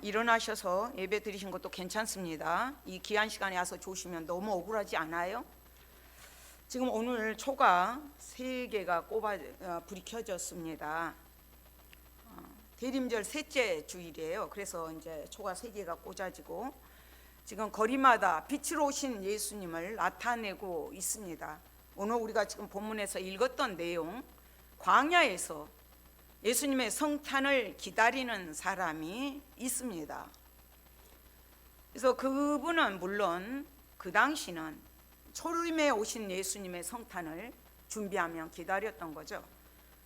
일어나셔서 예배 드리신 것도 괜찮습니다. 이 귀한 시간에 와서 조시면 너무 억울하지 않아요? 지금 오늘 초가 3개가 불이 켜졌습니다. 대림절 셋째 주일이에요. 그래서 이제 초가 3개가 꽂아지고 지금 거리마다 빛으로 오신 예수님을 나타내고 있습니다. 오늘 우리가 지금 본문에서 읽었던 내용, 광야에서 예수님의 성탄을 기다리는 사람이 있습니다. 그래서 그분은 물론 그 당시는 초림에 오신 예수님의 성탄을 준비하며 기다렸던 거죠.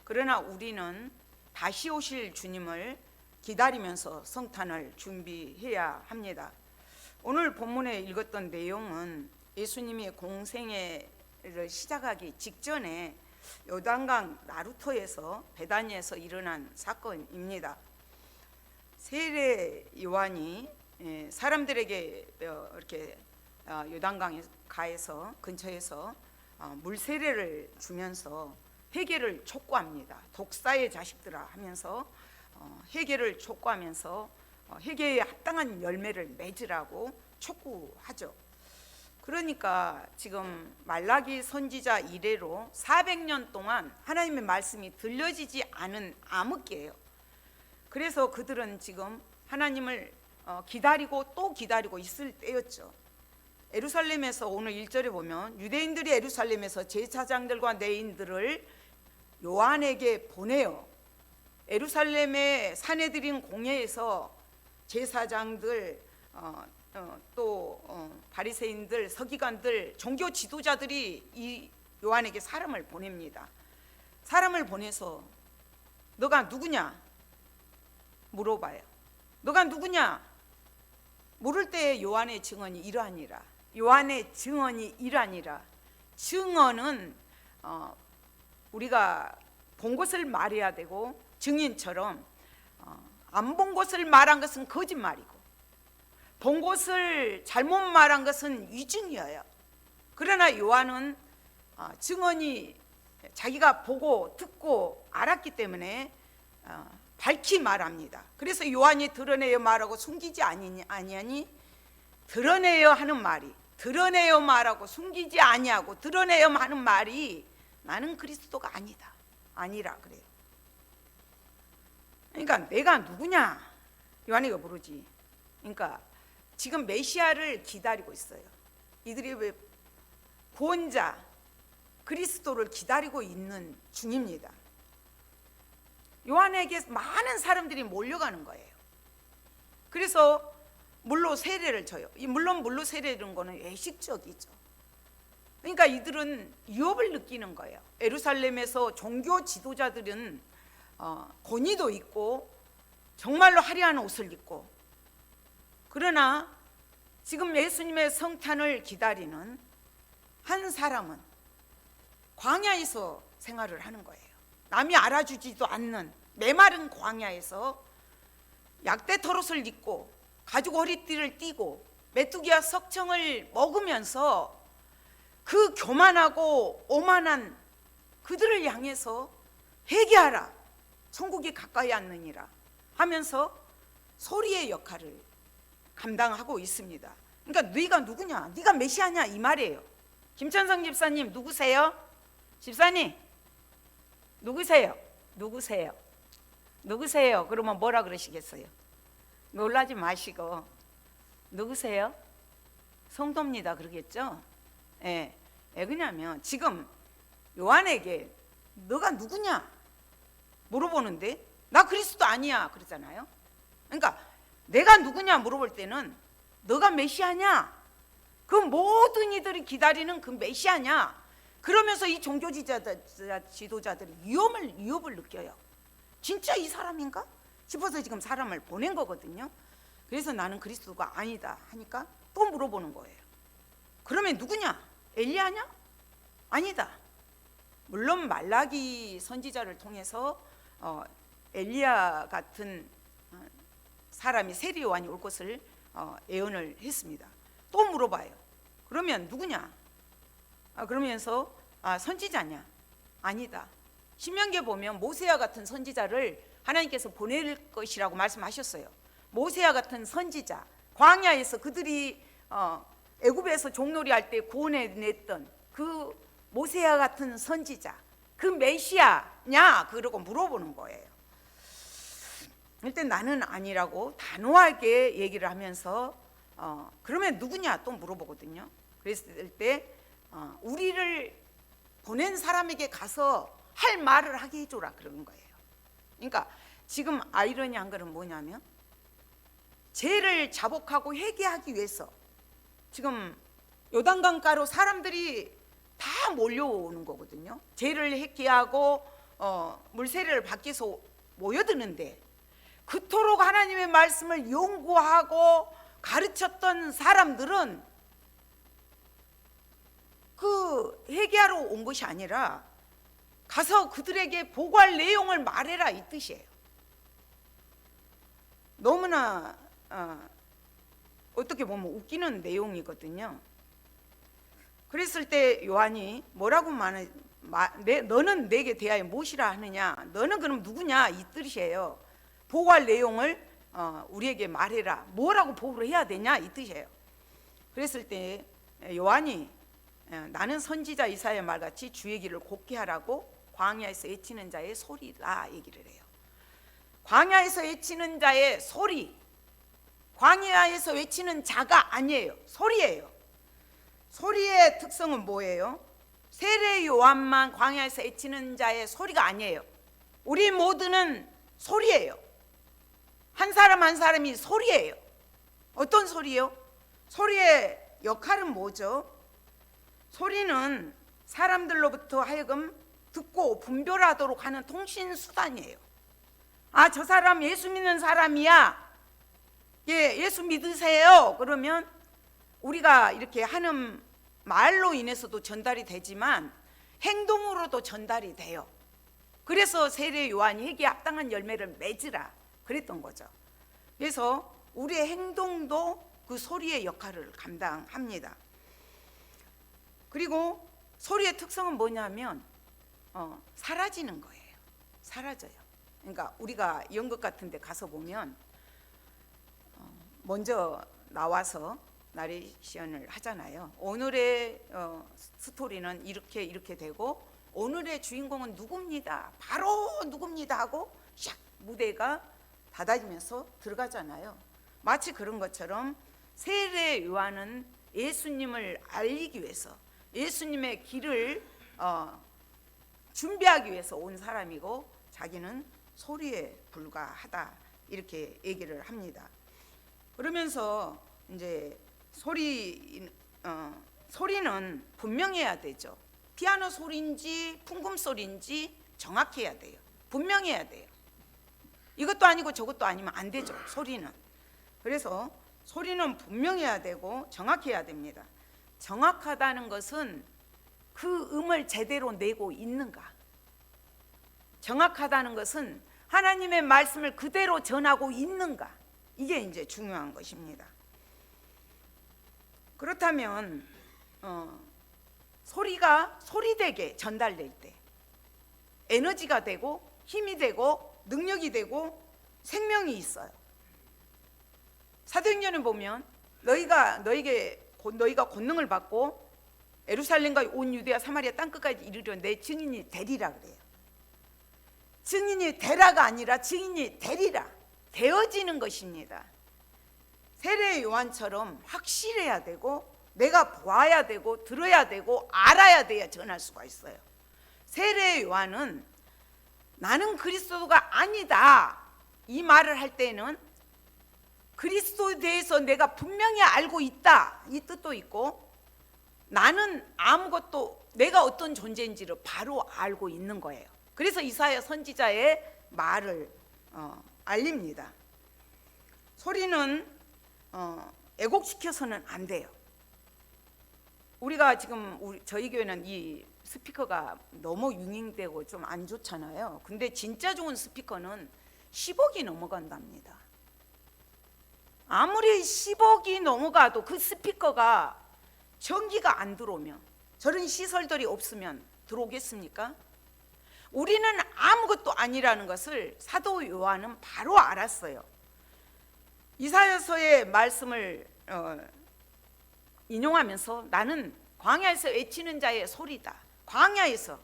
그러나 우리는 다시 오실 주님을 기다리면서 성탄을 준비해야 합니다. 오늘 본문에 읽었던 내용은 예수님이 공생애를 시작하기 직전에 요단강 나루터에서 베다니에서 일어난 사건입니다. 세례 요한이 사람들에게 이렇게 요단강 가에서 근처에서 물 세례를 주면서 회개를 촉구합니다. 독사의 자식들아 하면서 회개를 촉구하면서 회개에 합당한 열매를 맺으라고 촉구하죠. 그러니까 지금 말라기 선지자 이래로 400년 동안 하나님의 말씀이 들려지지 않은 암흑기예요. 그래서 그들은 지금 하나님을 기다리고 또 기다리고 있을 때였죠. 예루살렘에서 오늘 1절에 보면 유대인들이 예루살렘에서 제사장들과 레위인들을 요한에게 보내요. 예루살렘의 산에 드린 공회에서 제사장들 또 바리새인들, 서기관들, 종교 지도자들이 이 요한에게 사람을 보냅니다. 사람을 보내서 너가 누구냐 물어봐요. 너가 누구냐 물을 때 요한의 증언이 이러하니라. 요한의 증언이 이러하니라. 증언은 우리가 본 것을 말해야 되고 증인처럼 안 본 것을 말한 것은 거짓말이고 본 것을 잘못 말한 것은 위증이어요. 그러나 요한은 증언이 자기가 보고 듣고 알았기 때문에 밝히 말합니다. 그래서 요한이 드러내어 말하고 숨기지 아니하니 드러내어 하는 말이 드러내어 말하고 숨기지 아니하고 드러내어 하는 말이 나는 그리스도가 아니라 그래요. 그러니까 내가 누구냐 요한이가 부르지. 그러니까 지금 메시아를 기다리고 있어요. 이들이 왜 구원자 그리스도를 기다리고 있는 중입니다. 요한에게 많은 사람들이 몰려가는 거예요. 그래서 물로 세례를 줘요. 물론 물로 세례는 거는 외식적이죠. 그러니까 이들은 위협을 느끼는 거예요. 예루살렘에서 종교 지도자들은 권위도 있고 정말로 화려한 옷을 입고, 그러나 지금 예수님의 성탄을 기다리는 한 사람은 광야에서 생활을 하는 거예요. 남이 알아주지도 않는 메마른 광야에서 약대 털옷을 입고 가죽 허리띠를 띠고 메뚜기와 석청을 먹으면서 그 교만하고 오만한 그들을 향해서 회개하라, 천국이 가까이 왔느니라 하면서 소리의 역할을 감당하고 있습니다. 그러니까 네가 누구냐, 네가 메시아냐 이 말이에요. 김천성 집사님 누구세요? 집사님 누구세요? 그러면 뭐라 그러시겠어요? 놀라지 마시고 누구세요? 성도입니다 그러겠죠? 예. 왜 그러냐면 지금 요한에게 너가 누구냐 물어보는데 나 그리스도 아니야 그러잖아요. 그러니까 내가 누구냐 물어볼 때는 너가 메시아냐, 그 모든 이들이 기다리는 그 메시아냐, 그러면서 이 종교 지도자들이 위협을 느껴요. 진짜 이 사람인가 싶어서 지금 사람을 보낸 거거든요. 그래서 나는 그리스도가 아니다 하니까 또 물어보는 거예요. 그러면 누구냐? 엘리야냐? 아니다. 물론 말라기 선지자를 통해서 엘리야 같은 사람이 세례 요한이 올 것을 예언을 했습니다. 또 물어봐요. 그러면 누구냐? 그러면서 선지자냐? 아니다. 신명기에 보면 모세와 같은 선지자를 하나님께서 보낼 것이라고 말씀하셨어요. 모세와 같은 선지자, 광야에서 그들이 애굽에서 종놀이 할 때 구원해냈던 그 모세와 같은 선지자, 그 메시아냐 그러고 물어보는 거예요. 일단 나는 아니라고 단호하게 얘기를 하면서 그러면 누구냐 또 물어보거든요. 그랬을 때 우리를 보낸 사람에게 가서 할 말을 하게 해줘라 그런 거예요. 그러니까 지금 아이러니한 거는 뭐냐면 죄를 자복하고 회개하기 위해서 지금 요단강가로 사람들이 다 몰려오는 거거든요. 죄를 회개하고 물세례를 받기 위해서 모여드는데 그토록 하나님의 말씀을 연구하고 가르쳤던 사람들은 그 회개하러 온 것이 아니라 가서 그들에게 보고할 내용을 말해라 이 뜻이에요. 너무나 어떻게 보면 웃기는 내용이거든요. 그랬을 때 요한이 뭐라고 너는 내게 대하여 무엇이라 하느냐, 너는 그럼 누구냐 이 뜻이에요. 보고할 내용을 우리에게 말해라. 뭐라고 보고를 해야 되냐 이 뜻이에요. 그랬을 때 요한이 나는 선지자 이사야의 말같이 주의 길을 곱게 하라고 광야에서 외치는 자의 소리라 얘기를 해요. 광야에서 외치는 자의 소리, 광야에서 외치는 자가 아니에요. 소리예요. 소리의 특성은 뭐예요? 세례 요한만 광야에서 외치는 자의 소리가 아니에요. 우리 모두는 소리예요. 한 사람 한 사람이 소리예요. 어떤 소리요? 소리의 역할은 뭐죠? 소리는 사람들로부터 하여금 듣고 분별하도록 하는 통신수단이에요. 아, 저 사람 예수 믿는 사람이야. 예, 예수 믿으세요. 그러면 우리가 이렇게 하는 말로 인해서도 전달이 되지만 행동으로도 전달이 돼요. 그래서 세례 요한이 회개에 합당한 열매를 맺으라 그랬던 거죠. 그래서 우리의 행동도 그 소리의 역할을 감당합니다. 그리고 소리의 특성은 뭐냐면 사라지는 거예요. 사라져요. 그러니까 우리가 연극 같은 데 가서 보면 먼저 나와서 나레이션을 하잖아요. 오늘의 스토리는 이렇게 되고 오늘의 주인공은 누굽니다. 바로 누굽니다 하고 샥 무대가 닫아지면서 들어가잖아요. 마치 그런 것처럼 세례 요한은 예수님을 알리기 위해서 예수님의 길을 준비하기 위해서 온 사람이고 자기는 소리에 불과하다 이렇게 얘기를 합니다. 그러면서 이제 소리는 분명해야 되죠. 피아노 소리인지 풍금 소리인지 정확해야 돼요. 분명해야 돼요. 이것도 아니고 저것도 아니면 안 되죠. 소리는. 그래서 소리는 분명해야 되고 정확해야 됩니다. 정확하다는 것은 그 음을 제대로 내고 있는가. 정확하다는 것은 하나님의 말씀을 그대로 전하고 있는가. 이게 이제 중요한 것입니다. 그렇다면 소리가 소리되게 전달될 때 에너지가 되고 힘이 되고 능력이 되고 생명이 있어요. 사도행전에 보면 너희가 권능을 받고 예루살렘과 온 유대와 사마리아 땅끝까지 이르려 내 증인이 되리라 그래요. 증인이 되라가 아니라 증인이 되리라, 되어지는 것입니다. 세례 요한처럼 확실해야 되고 내가 보아야 되고 들어야 되고 알아야 돼야 전할 수가 있어요. 세례 요한은 나는 그리스도가 아니다 이 말을 할 때는 그리스도에 대해서 내가 분명히 알고 있다 이 뜻도 있고 나는 아무것도 내가 어떤 존재인지를 바로 알고 있는 거예요. 그래서 이사야 선지자의 말을 알립니다. 소리는 애곡시켜서는 안 돼요. 우리가 지금 저희 교회는 이 스피커가 너무 융잉되고 좀 안 좋잖아요. 근데 진짜 좋은 스피커는 10억이 넘어간답니다. 아무리 10억이 넘어가도 그 스피커가 전기가 안 들어오면 저런 시설들이 없으면 들어오겠습니까? 우리는 아무것도 아니라는 것을 사도 요한은 바로 알았어요. 이사야서의 말씀을 인용하면서 나는 광야에서 외치는 자의 소리다. 광야에서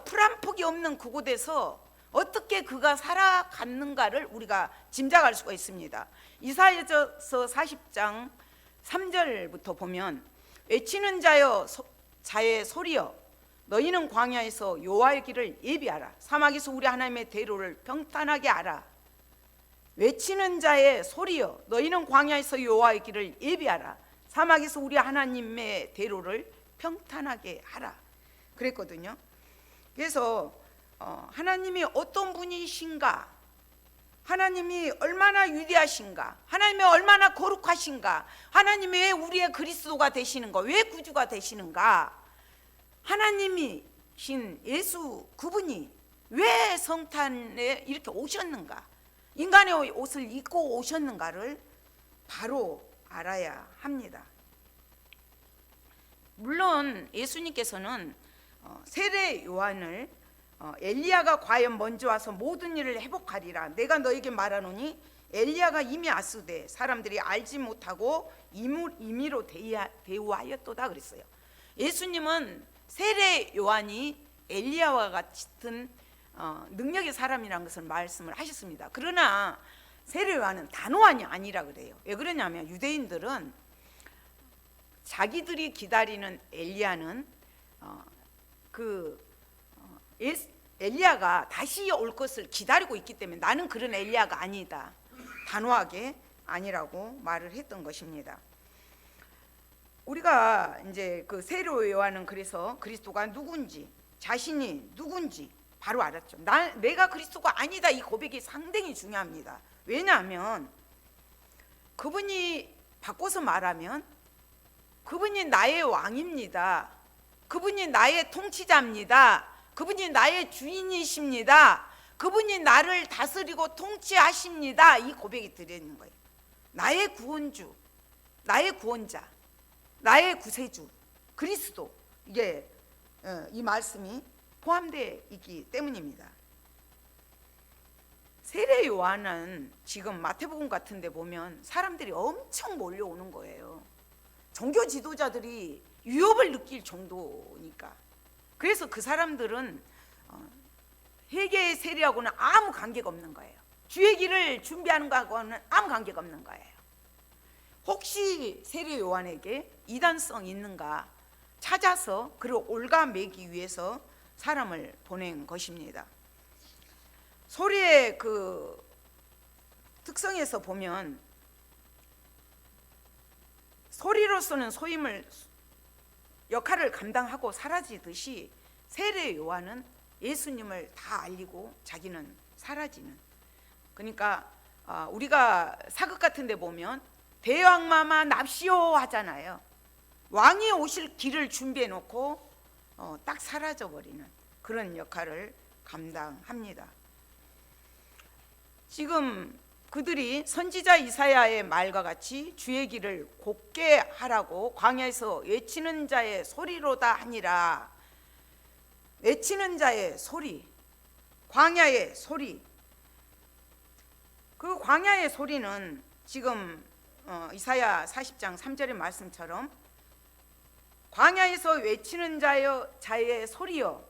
풀 한 폭이 없는 그곳에서 어떻게 그가 살아갔는가를 우리가 짐작할 수가 있습니다. 이사야서 40장 3절부터 보면 외치는 자의 소리여 너희는 광야에서 여호와의 길을 예비하라. 사막에서 우리 하나님의 대로를 평탄하게 하라. 외치는 자의 소리여 너희는 광야에서 여호와의 길을 예비하라. 사막에서 우리 하나님의 대로를 평탄하게 하라 그랬거든요. 그래서 하나님이 어떤 분이신가, 하나님이 얼마나 위대하신가, 하나님이 얼마나 거룩하신가, 하나님이 왜 우리의 그리스도가 되시는가, 왜 구주가 되시는가, 하나님이신 예수 그분이 왜 성탄에 이렇게 오셨는가, 인간의 옷을 입고 오셨는가를 바로 알아야 합니다. 물론 예수님께서는 세례 요한을 엘리야가 과연 먼저 와서 모든 일을 회복하리라 내가 너에게 말하노니 엘리야가 이미 왔으되 사람들이 알지 못하고 임의로 대우하였도다 그랬어요. 예수님은 세례 요한이 엘리야와 같은 능력의 사람이라는 것을 말씀을 하셨습니다. 그러나 세례 요한은 단호한이 아니라 그래요. 왜 그러냐면 유대인들은 자기들이 기다리는 엘리야는 엘리야가 다시 올 것을 기다리고 있기 때문에 나는 그런 엘리야가 아니다, 단호하게 아니라고 말을 했던 것입니다. 우리가 이제 그 세례 요한은 그래서 그리스도가 누군지, 자신이 누군지 바로 알았죠. 내가 그리스도가 아니다, 이 고백이 상당히 중요합니다. 왜냐하면 그분이 바꿔서 말하면 그분이 나의 왕입니다. 그분이 나의 통치자입니다. 그분이 나의 주인이십니다. 그분이 나를 다스리고 통치하십니다. 이 고백이 들어있는 거예요. 나의 구원주, 나의 구원자, 나의 구세주 그리스도, 이게 이 말씀이 포함되어 있기 때문입니다. 세례 요한은 지금 마태복음 같은 데 보면 사람들이 엄청 몰려오는 거예요. 종교 지도자들이 위협을 느낄 정도니까. 그래서 그 사람들은 회개의 세례하고는 아무 관계가 없는 거예요. 주의 길을 준비하는 것하고는 아무 관계가 없는 거예요. 혹시 세례 요한에게 이단성 있는가 찾아서 그를 올가매기 위해서 사람을 보낸 것입니다. 소리의 그 특성에서 보면 소리로서는 소임을 역할을 감당하고 사라지듯이 세례 요한은 예수님을 다 알리고 자기는 사라지는. 그러니까 우리가 사극 같은 데 보면 대왕마마 납시오 하잖아요. 왕이 오실 길을 준비해 놓고 딱 사라져 버리는 그런 역할을 감당합니다. 지금 그들이 선지자 이사야의 말과 같이 주의 길을 곧게 하라고 광야에서 외치는 자의 소리로다 하니라. 외치는 자의 소리, 광야의 소리. 그 광야의 소리는 지금 이사야 40장 3절의 말씀처럼 광야에서 외치는 자의 소리여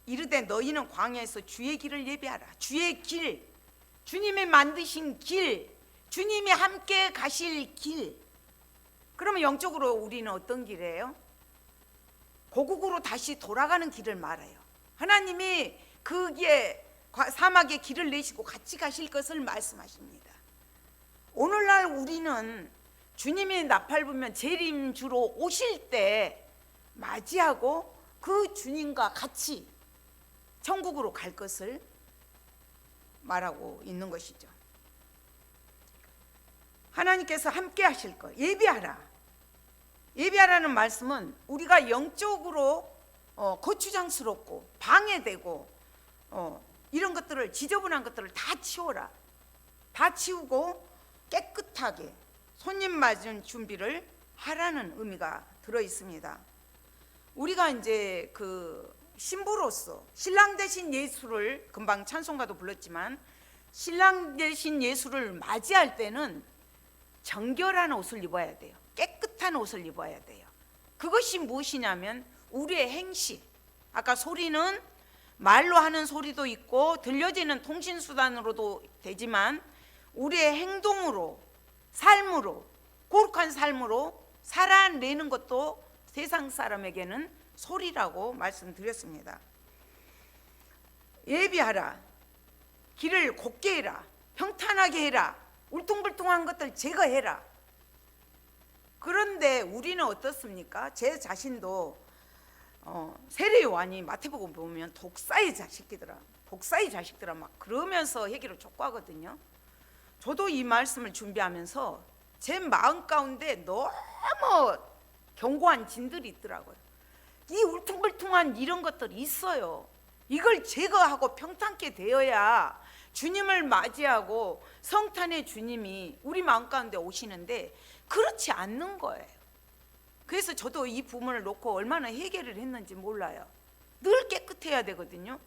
이르되 너희는 광야에서 주의 길을 예비하라. 주의 길, 주님이 만드신 길, 주님이 함께 가실 길. 그러면 영적으로 우리는 어떤 길이에요? 고국으로 다시 돌아가는 길을 말해요. 하나님이 거기에 사막에 길을 내시고 같이 가실 것을 말씀하십니다. 오늘날 우리는 주님이 나팔 불면 재림주로 오실 때 맞이하고 그 주님과 같이 천국으로 갈 것을 말하고 있는 것이죠. 하나님께서 함께 하실 것, 예비하라. 예비하라는 말씀은 우리가 영적으로 거추장스럽고 방해되고 이런 것들을, 지저분한 것들을 다 치워라. 다 치우고 깨끗하게 손님 맞은 준비를 하라는 의미가 들어 있습니다. 우리가 이제 그 신부로서 신랑 대신 예수를 금방 찬송가도 불렀지만 신랑 되신 예수를 맞이할 때는 정결한 옷을 입어야 돼요. 깨끗한 옷을 입어야 돼요. 그것이 무엇이냐면 우리의 행실. 아까 소리는 말로 하는 소리도 있고 들려지는 통신수단으로도 되지만 우리의 행동으로, 삶으로, 거룩한 삶으로 살아내는 것도 세상 사람에게는 소리라고 말씀드렸습니다. 예비하라, 길을 곱게 해라, 평탄하게 해라, 울퉁불퉁한 것들 제거해라. 그런데 우리는 어떻습니까? 제 자신도 세례 요한이 마태복음 보면 독사의 자식들아 막 그러면서 얘기를 촉구하거든요. 저도 이 말씀을 준비하면서 제 마음 가운데 너무 견고한 진들이 있더라고요. 이 울퉁불퉁한 이런 것들이 있어요. 이걸 제거하고 평탄케 되어야 주님을 맞이하고 성탄의 주님이 우리 마음 가운데 오시는데 그렇지 않는 거예요. 그래서 저도 이 부분을 놓고 얼마나 해결을 했는지 몰라요. 늘 깨끗해야 되거든요.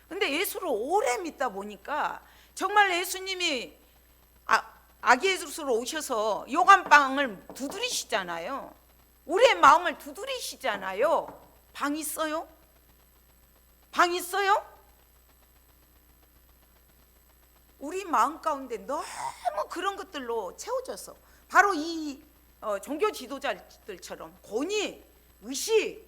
근데 예수를 오래 믿다 보니까 정말 예수님이 아기 예수로 오셔서 요간방을 두드리시잖아요. 우리의 마음을 두드리시잖아요. 방 있어요? 방 있어요? 우리 마음 가운데 너무 그런 것들로 채워져서 바로 이 종교 지도자들처럼 권위, 의식,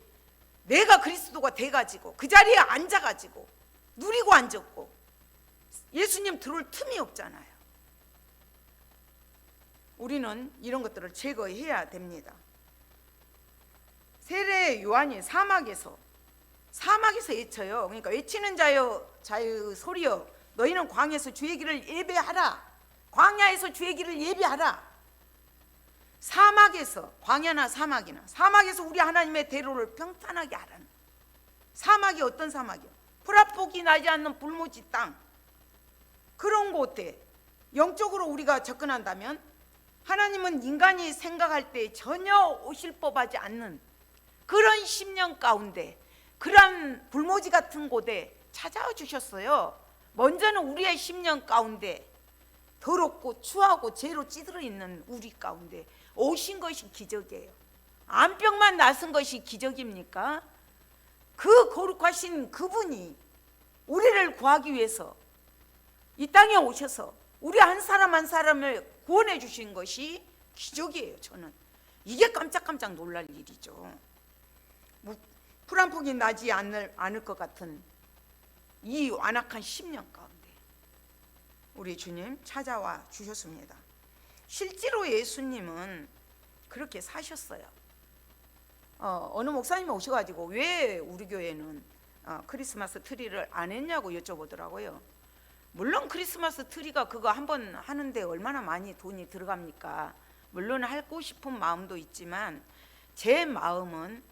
내가 그리스도가 돼가지고 그 자리에 앉아가지고 누리고 앉았고 예수님 들어올 틈이 없잖아요. 우리는 이런 것들을 제거해야 됩니다. 세례 요한이 사막에서 외쳐요. 그러니까 외치는 자여 소리여 너희는 광야에서 주의 길을 예배하라. 광야에서 주의 길을 예배하라. 사막에서, 광야나 사막에서 우리 하나님의 대로를 평탄하게 하라는. 사막이 어떤 사막이요? 풀합폭이 나지 않는 불모지 땅. 그런 곳에 영적으로 우리가 접근한다면 하나님은 인간이 생각할 때 전혀 오실 법하지 않는 그런 심령 가운데, 그런 불모지 같은 곳에 찾아와 주셨어요. 먼저는 우리의 심령 가운데 더럽고 추하고 죄로 찌들어 있는 우리 가운데 오신 것이 기적이에요. 암병만 낫은 것이 기적입니까? 그 거룩하신 그분이 우리를 구하기 위해서 이 땅에 오셔서 우리 한 사람 한 사람을 구원해 주신 것이 기적이에요. 저는 이게 깜짝깜짝 놀랄 일이죠. 풀 한 폭이 나지 않을 것 같은 이 완악한 심령 가운데 우리 주님 찾아와 주셨습니다. 실제로 예수님은 그렇게 사셨어요. 어느 목사님이 오셔가지고 왜 우리 교회는 크리스마스 트리를 안 했냐고 여쭤보더라고요. 물론 크리스마스 트리가 그거 한번 하는데 얼마나 많이 돈이 들어갑니까? 물론 하고 싶은 마음도 있지만 제 마음은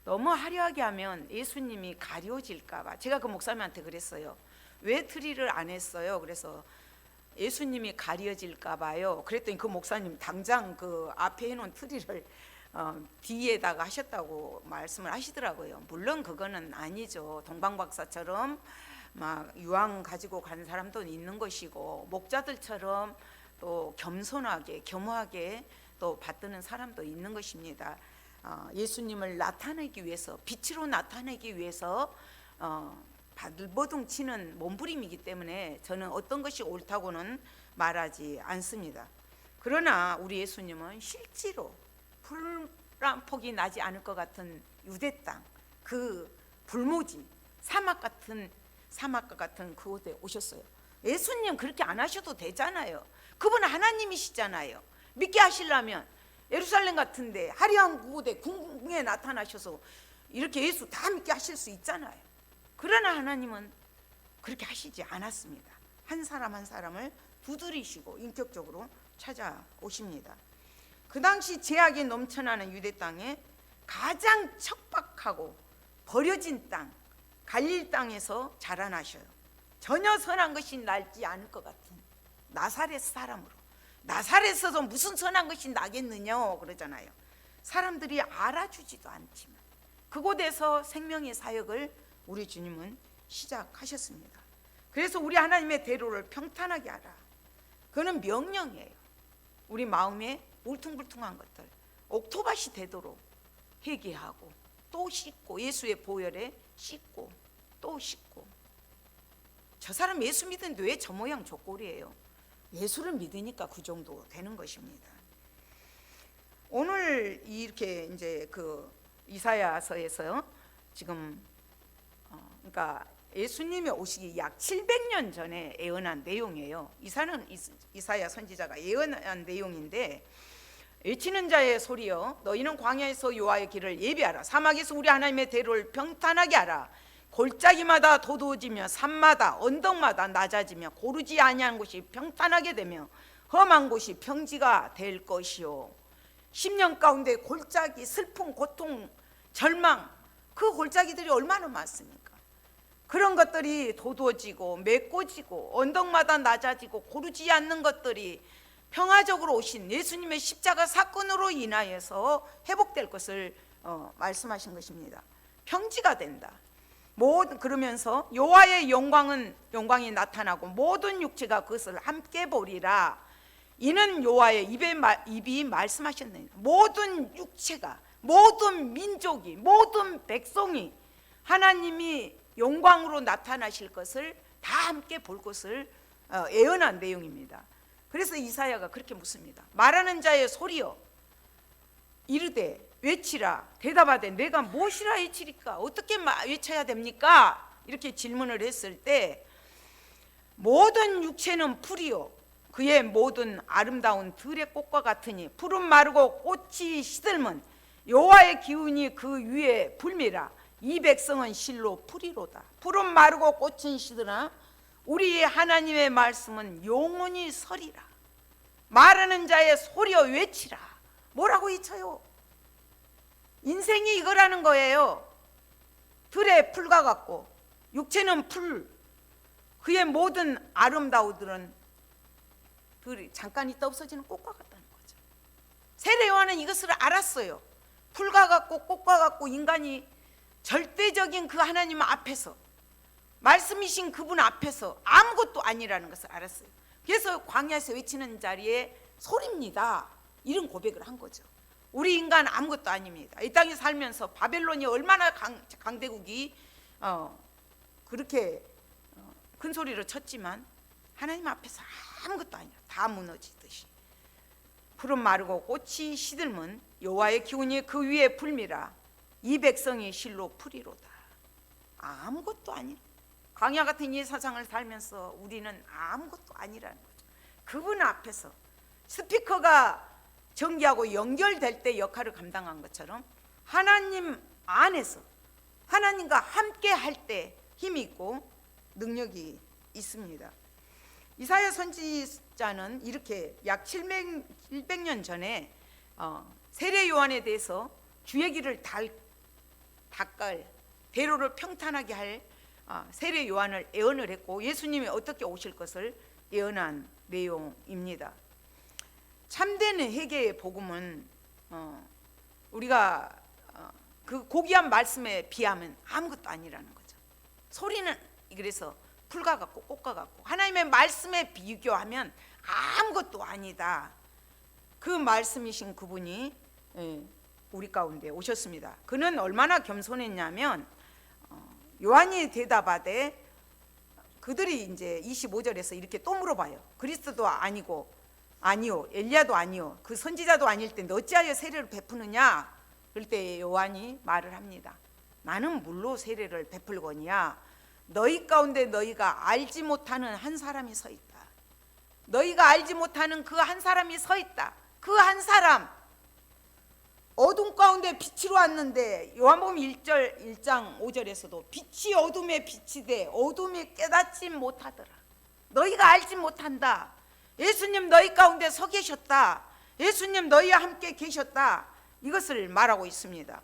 너무 화려하게 하면 예수님이 가려질까봐 제가 그 목사님한테 그랬어요. 왜 트리를 안 했어요? 그래서 예수님이 가려질까봐요. 그랬더니 그 목사님 당장 그 앞에 해놓은 트리를 뒤에다가 하셨다고 말씀을 하시더라고요. 물론 그거는 아니죠. 동방박사처럼 막 유황 가지고 가는 사람도 있는 것이고 목자들처럼 또 겸손하게 겸허하게 또 받드는 사람도 있는 것입니다. 예수님을 나타내기 위해서, 빛으로 나타내기 위해서 발버둥 치는 몸부림이기 때문에 저는 어떤 것이 옳다고는 말하지 않습니다. 그러나 우리 예수님은 실제로 풀 한 폭이 나지 않을 것 같은 유대 땅, 그 불모지 사막과 같은 그곳에 오셨어요. 예수님 그렇게 안 하셔도 되잖아요. 그분은 하나님이시잖아요. 믿게 하시려면 예루살렘 같은데 화려한 그곳에 궁궁에 나타나셔서 이렇게 예수 다 믿게 하실 수 있잖아요. 그러나 하나님은 그렇게 하시지 않았습니다. 한 사람 한 사람을 두드리시고 인격적으로 찾아오십니다. 그 당시 죄악이 넘쳐나는 유대 땅에 가장 척박하고 버려진 땅, 갈릴 땅에서 자라나셔요. 전혀 선한 것이 날지 않을 것 같은 나사렛 사람으로. 나사렛에서 무슨 선한 것이 나겠느냐 그러잖아요. 사람들이 알아주지도 않지만 그곳에서 생명의 사역을 우리 주님은 시작하셨습니다. 그래서 우리 하나님의 대로를 평탄하게 하라. 그거는 명령이에요. 우리 마음에 울퉁불퉁한 것들 옥토밭이 되도록 회개하고 또 씻고, 예수의 보혈에 씻고 또 씻고. 저 사람 예수 믿는데 왜 저 모양 저 꼴이에요? 예수를 믿으니까 그 정도 되는 것입니다. 오늘 이렇게 이제 그 이사야서에서 지금 그러니까 예수님이 오시기 약 700년 전에 예언한 내용이에요. 이사야 선지자가 예언한 내용인데, 외치는 자의 소리여 너희는 광야에서 여호와의 길을 예비하라. 사막에서 우리 하나님의 대로를 평탄하게 하라. 골짜기마다 도도해지며 산마다 언덕마다 낮아지며 고르지 아니한 곳이 평탄하게 되며 험한 곳이 평지가 될 것이요. 10년 가운데 골짜기, 슬픔, 고통, 절망, 그 골짜기들이 얼마나 많습니까? 그런 것들이 도도해지고 메꿔지고 언덕마다 낮아지고 고르지 않는 것들이 평화적으로 오신 예수님의 십자가 사건으로 인하여서 회복될 것을 말씀하신 것입니다. 평지가 된다. 그러면서 여호와의 영광이 나타나고 모든 육체가 그것을 함께 보리라. 이는 여호와의 입이 말씀하셨느니라. 모든 육체가, 모든 민족이, 모든 백성이 하나님이 영광으로 나타나실 것을 다 함께 볼 것을 예언한 내용입니다. 그래서 이사야가 그렇게 묻습니다. 말하는 자의 소리여 이르되 외치라. 대답하되 내가 무엇이라 외치리까? 어떻게 외쳐야 됩니까? 이렇게 질문을 했을 때, 모든 육체는 풀이요 그의 모든 아름다운 들의 꽃과 같으니 푸른 마르고 꽃이 시들면 여호와의 기운이 그 위에 불미라. 이 백성은 실로 풀이로다. 푸른 마르고 꽃은 시드나 우리 하나님의 말씀은 영원히 서리라. 말하는 자의 소리여 외치라. 뭐라고 외쳐요? 인생이 이거라는 거예요. 들의 풀과 같고 육체는 풀, 그의 모든 아름다우들은 들이 잠깐 있다 없어지는 꽃과 같다는 거죠. 세례 요한은 이것을 알았어요. 풀과 같고 꽃과 같고 인간이 절대적인 그 하나님 앞에서, 말씀이신 그분 앞에서 아무것도 아니라는 것을 알았어요. 그래서 광야에서 외치는 자리에 소리입니다. 이런 고백을 한 거죠. 우리 인간 아무것도 아닙니다. 이 땅에 살면서 바벨론이 얼마나 강대국이 그렇게 큰 소리를 쳤지만 하나님 앞에서 아무것도 아니야. 다 무너지듯이. 푸른 마르고 꽃이 시들면 여호와의 기운이 그 위에 불미라. 이 백성이 실로 풀이로다. 아무것도 아니라, 광야 같은 이 세상을 살면서 우리는 아무것도 아니라는 거죠. 그분 앞에서 스피커가 전기하고 연결될 때 역할을 감당한 것처럼 하나님 안에서 하나님과 함께 할 때 힘이 있고 능력이 있습니다. 이사야 선지자는 이렇게 약 700년 전에 세례 요한에 대해서 주의 길을 닦을, 대로를 평탄하게 할 세례 요한을 예언을 했고, 예수님이 어떻게 오실 것을 예언한 내용입니다. 참된 회개의 복음은 우리가 그 고귀한 말씀에 비하면 아무것도 아니라는 거죠. 소리는 그래서 풀과 같고 꽃과 같고 하나님의 말씀에 비교하면 아무것도 아니다. 그 말씀이신 그분이 우리 가운데 오셨습니다. 그는 얼마나 겸손했냐면 요한이 대답하되, 그들이 이제 25절에서 이렇게 또 물어봐요. 그리스도도 아니고 아니요 엘리야도 아니요 그 선지자도 아닐 때 어찌하여 세례를 베푸느냐? 그럴 때 요한이 말을 합니다. 나는 물로 세례를 베풀거니와 너희 가운데 너희가 알지 못하는 한 사람이 서 있다. 너희가 알지 못하는 그 한 사람이 서 있다. 그 한 사람, 어둠 가운데 빛으로 왔는데, 요한복음 1장 5절에서도 빛이 어둠에 빛이 돼 어둠이 깨닫지 못하더라. 너희가 알지 못한다. 예수님 너희 가운데 서 계셨다. 예수님 너희와 함께 계셨다. 이것을 말하고 있습니다.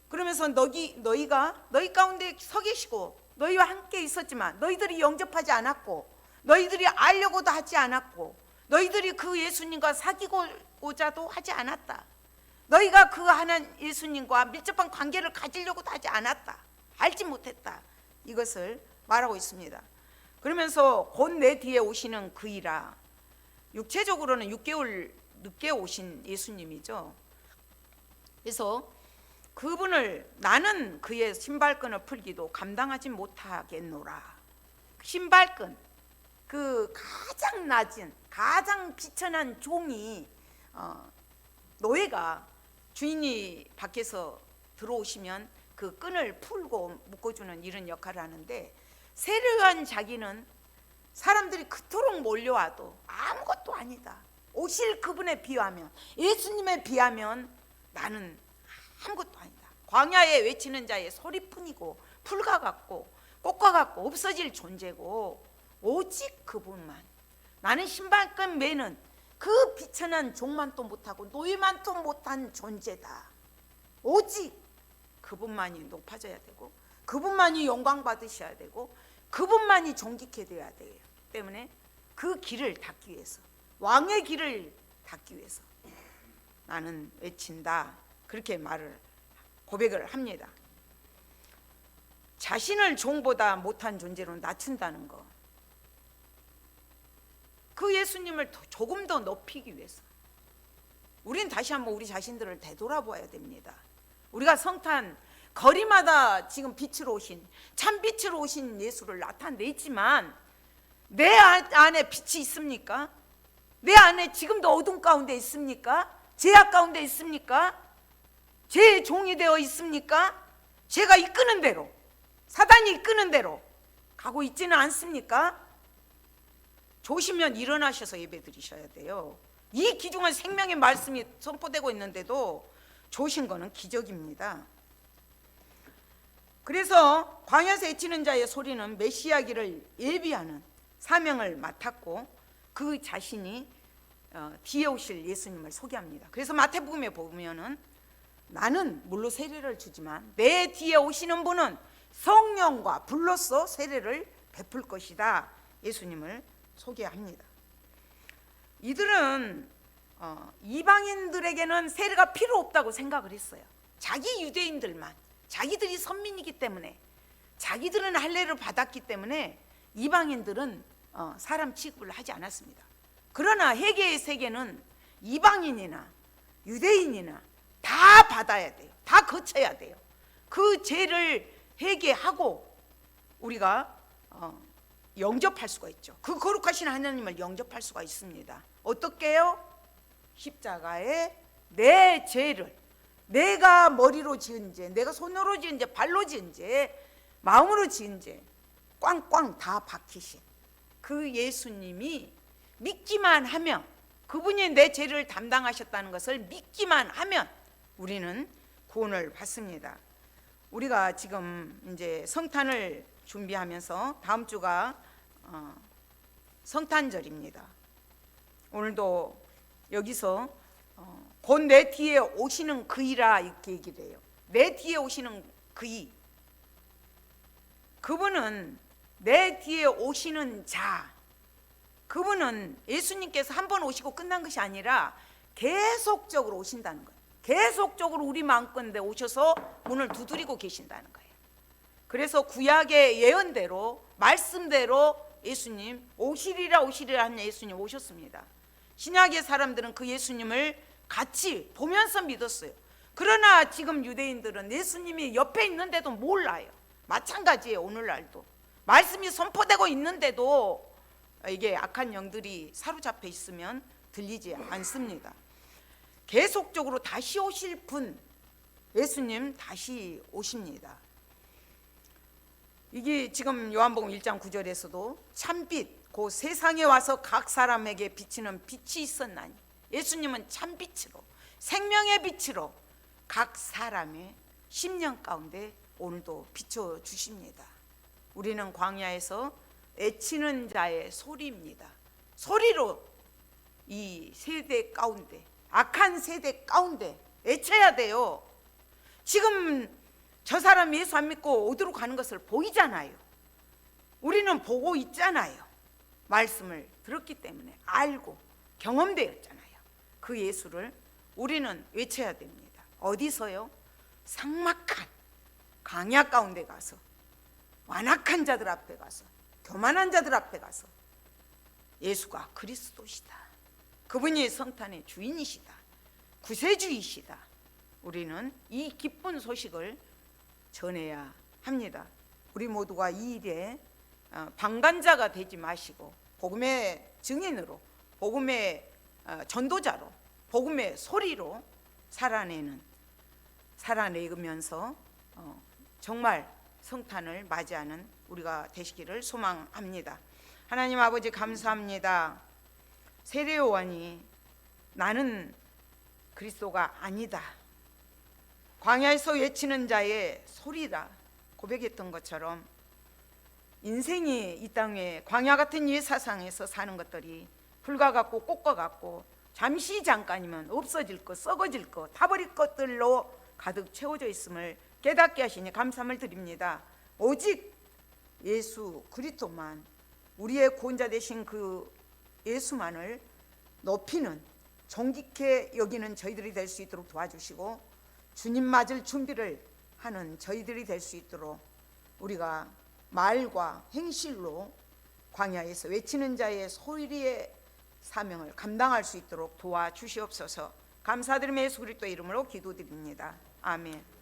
그러면서 너희가 너희 가운데 서 계시고 너희와 함께 있었지만 너희들이 영접하지 않았고 너희들이 알려고도 하지 않았고 너희들이 그 예수님과 사귀고자도 하지 않았다. 너희가 그 하나님 예수님과 밀접한 관계를 가지려고도 하지 않았다. 알지 못했다. 이것을 말하고 있습니다. 그러면서 곧 내 뒤에 오시는 그이라, 육체적으로는 6개월 늦게 오신 예수님이죠. 그래서 그분을, 나는 그의 신발끈을 풀기도 감당하지 못하겠노라. 신발끈, 그 가장 낮은, 가장 비천한 종이, 노예가 주인이 밖에서 들어오시면 그 끈을 풀고 묶어주는 이런 역할을 하는데, 세례요한 자기는 사람들이 그토록 몰려와도 아무것도 아니다. 오실 그분에 비하면, 예수님에 비하면 나는 아무것도 아니다. 광야에 외치는 자의 소리뿐이고 풀과 같고 꽃과 같고 없어질 존재고, 오직 그분만, 나는 신발끈 매는 그 비천한 종만도 못하고 노예만도 못한 존재다. 오직 그분만이 높아져야 되고, 그분만이 영광 받으셔야 되고, 그분만이 존귀케 되어야 되기 때문에 그 길을 닫기 위해서, 왕의 길을 닫기 위해서 나는 외친다. 그렇게 고백을 합니다. 자신을 종보다 못한 존재로 낮춘다는 거, 그 예수님을 조금 더 높이기 위해서 우리는 다시 한번 우리 자신들을 되돌아봐야 됩니다. 우리가 성탄 거리마다 지금 빛으로 오신, 참 빛으로 오신 예수를 나타내지만 내 안에 빛이 있습니까? 내 안에 지금도 어둠 가운데 있습니까? 죄악 가운데 있습니까? 죄의 종이 되어 있습니까? 죄가 이끄는 대로, 사단이 이끄는 대로 가고 있지는 않습니까? 조시면 일어나셔서 예배 드리셔야 돼요. 이 귀중한 생명의 말씀이 선포되고 있는데도 조신 거는 기적입니다. 그래서 광야에서 외치는 자의 소리는 메시아기를 예비하는 사명을 맡았고, 그 자신이 뒤에 오실 예수님을 소개합니다. 그래서 마태복음에 보면은 나는 물로 세례를 주지만 내 뒤에 오시는 분은 성령과 불로써 세례를 베풀 것이다. 예수님을 소개합니다. 이들은 이방인들에게는 세례가 필요 없다고 생각을 했어요. 자기 유대인들만, 자기들이 선민이기 때문에, 자기들은 할례를 받았기 때문에 이방인들은 사람 취급을 하지 않았습니다. 그러나 회개의 세계는 이방인이나 유대인이나 다 받아야 돼요. 다 거쳐야 돼요. 그 죄를 회개하고 우리가 영접할 수가 있죠. 그 거룩하신 하나님을 영접할 수가 있습니다. 어떻게요? 십자가에 내 죄를, 내가 머리로 지은 죄, 내가 손으로 지은 죄, 발로 지은 죄, 마음으로 지은 죄 꽝꽝 다 박히신 그 예수님이 믿기만 하면, 그분이 내 죄를 담당하셨다는 것을 믿기만 하면 우리는 구원을 받습니다. 우리가 지금 이제 성탄을 준비하면서 다음 주가 성탄절입니다. 오늘도 여기서 곧 내 뒤에 오시는 그이라 이렇게 얘기를 해요. 내 뒤에 오시는 그이, 그분은 내 뒤에 오시는 자, 그분은 예수님께서 한 번 오시고 끝난 것이 아니라 계속적으로 오신다는 거예요. 계속적으로 우리 마음가운데 오셔서 문을 두드리고 계신다는 거예요. 그래서 구약의 예언대로, 말씀대로 예수님 오시리라 하는 예수님 오셨습니다. 신약의 사람들은 그 예수님을 같이 보면서 믿었어요. 그러나 지금 유대인들은 예수님이 옆에 있는데도 몰라요. 마찬가지예요. 오늘날도 말씀이 선포되고 있는데도 이게 악한 영들이 사로잡혀 있으면 들리지 않습니다. 계속적으로 다시 오실 분, 예수님 다시 오십니다. 이게 지금 요한복음 1장 9절에서도 참빛 곧 세상에 와서 각 사람에게 비치는 빛이 있었나니, 예수님은 참빛으로, 생명의 빛으로 각 사람의 심령 가운데 오늘도 비춰주십니다. 우리는 광야에서 외치는 자의 소리입니다. 소리로 이 세대 가운데, 악한 세대 가운데 외쳐야 돼요. 지금 저 사람 예수 안 믿고 어디로 가는 것을 보이잖아요. 우리는 보고 있잖아요. 말씀을 들었기 때문에 알고 경험되었잖아요. 그 예수를 우리는 외쳐야 됩니다. 어디서요? 삭막한 광야 가운데 가서 완악한 자들 앞에 가서, 교만한 자들 앞에 가서 예수가 그리스도시다, 그분이 성탄의 주인이시다, 구세주이시다, 우리는 이 기쁜 소식을 전해야 합니다. 우리 모두가 이 일에 방관자가 되지 마시고 복음의 증인으로, 복음의 전도자로, 복음의 소리로 살아내면서 정말 성탄을 맞이하는 우리가 되시기를 소망합니다. 하나님 아버지, 감사합니다. 세례 요한이 나는 그리스도가 아니다, 광야에서 외치는 자의 소리다 고백했던 것처럼 인생이 이 땅에 광야 같은 이 세상에서 사는 것들이 풀과 같고 꽃과 같고 잠시 잠깐이면 없어질 것, 썩어질 것, 타버릴 것들로 가득 채워져 있음을 깨닫게 하시니 감사함을 드립니다. 오직 예수 그리스도만, 우리의 구원자 되신 그 예수만을 높이는, 존귀케 여기는 저희들이 될 수 있도록 도와주시고, 주님 맞을 준비를 하는 저희들이 될 수 있도록 우리가 말과 행실로 광야에서 외치는 자의 소리의 사명을 감당할 수 있도록 도와주시옵소서. 감사드리며 예수 그리스도의 이름으로 기도드립니다. 아멘.